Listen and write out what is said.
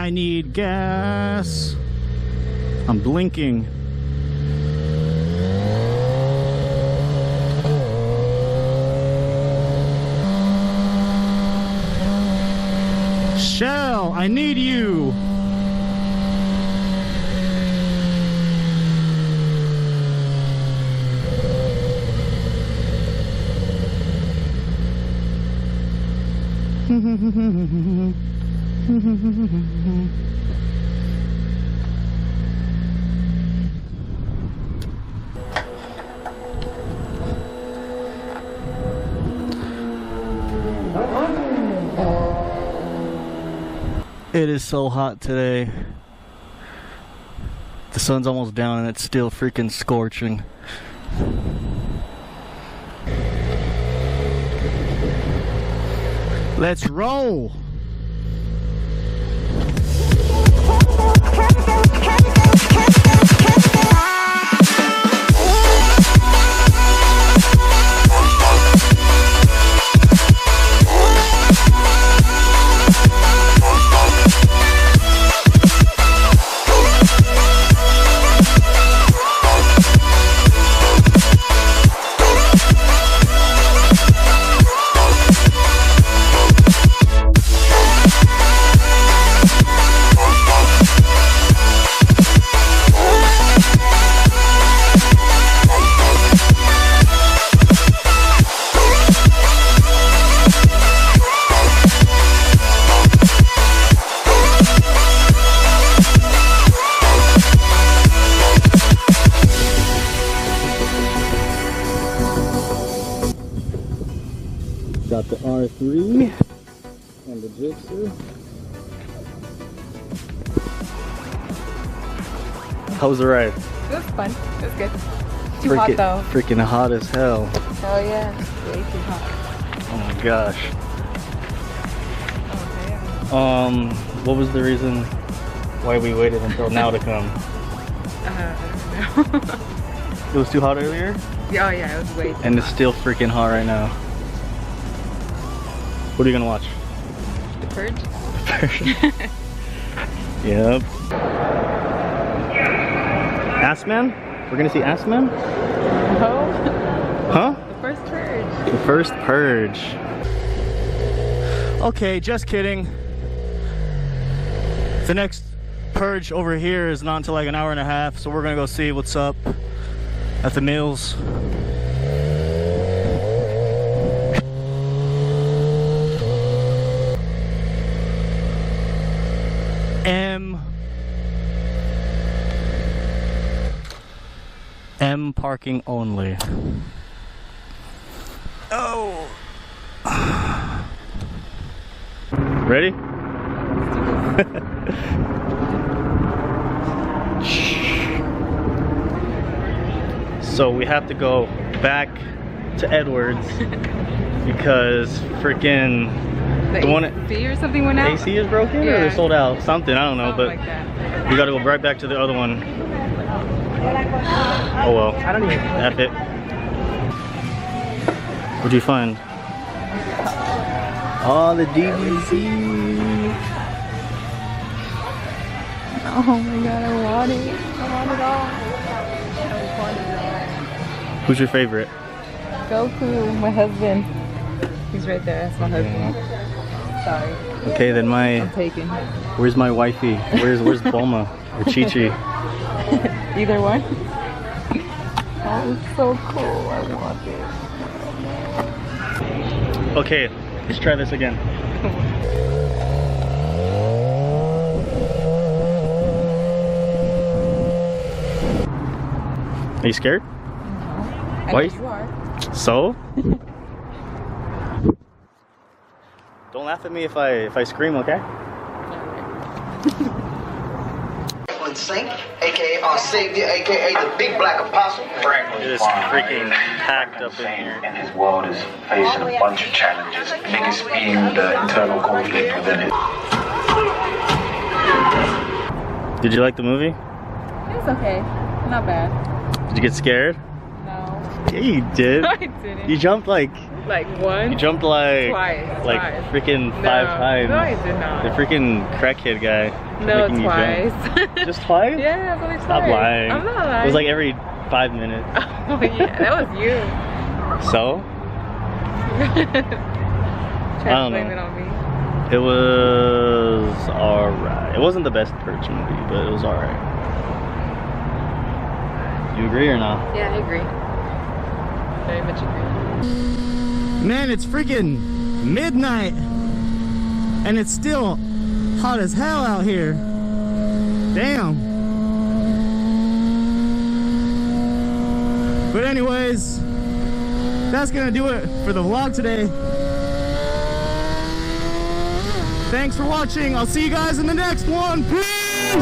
I need gas. I'm blinking. Shell, I need you. It is so hot today. The sun's almost down and it's still freaking scorching. Let's roll! Got the R3 and the Jitsu. How was the ride? It was fun. It was good. Too hot though. Freaking hot as hell. Oh yeah, way too hot. Oh my gosh. Oh damn. What was the reason why we waited until now to come? I don't know. It was too hot earlier? Oh yeah, it was way too hot. And it's still freaking hot right now. What are you gonna watch? The Purge? Yep. Ass Man? We're gonna see Ass Man? No. Huh? The First Perge. The First Purge. Okay, just kidding. The next purge over here is not until like an hour and a half, so we're gonna go see what's up at the mills. M parking only. Oh. Ready? So we have to go back to Edwards because freaking The one AC or something went out? AC is broken, Yeah. or they're sold out. Something, I don't know, Something but like that. we gotta go right back to the other one. Oh well. I don't even F it. What'd you find? Oh, the DVC. Oh my god, I want it. I want it all. I want it all. Who's your favorite? Goku, my husband. He's right there, that's my husband. Sorry. Okay, then I'm taken. where's my wifey? Where's Bulma or Chi-Chi? Either one. Oh, it's so cool. I want it. Okay, let's try this again. Are you scared? No. Why? You are. So? Don't laugh at me if I scream, okay? Saint, aka our savior, aka the big black apostle. It is freaking packed up in here. And his world is facing a bunch of challenges, biggest being the internal conflict within it. Did you like the movie? It's okay. Not bad. Did you get scared? No. Yeah, you did. I didn't. You jumped like one? you jumped like Twice. freaking No. 5 times. No, I did not. The freaking crackhead guy. No, making you twice. jump. Just twice? Yeah, I've only twice. Stop lying. I'm not lying. It was like every 5 minutes. Oh yeah, that was you. So? Try to blame it on me. It was alright. It wasn't the best Perge movie, but it was alright. You agree or not? Yeah, I agree. Very much agree. Man, it's freaking midnight and it's still hot as hell out here. Damn. But anyways, that's gonna do it for the vlog today. Thanks for watching. I'll see you guys in the next one. Peace!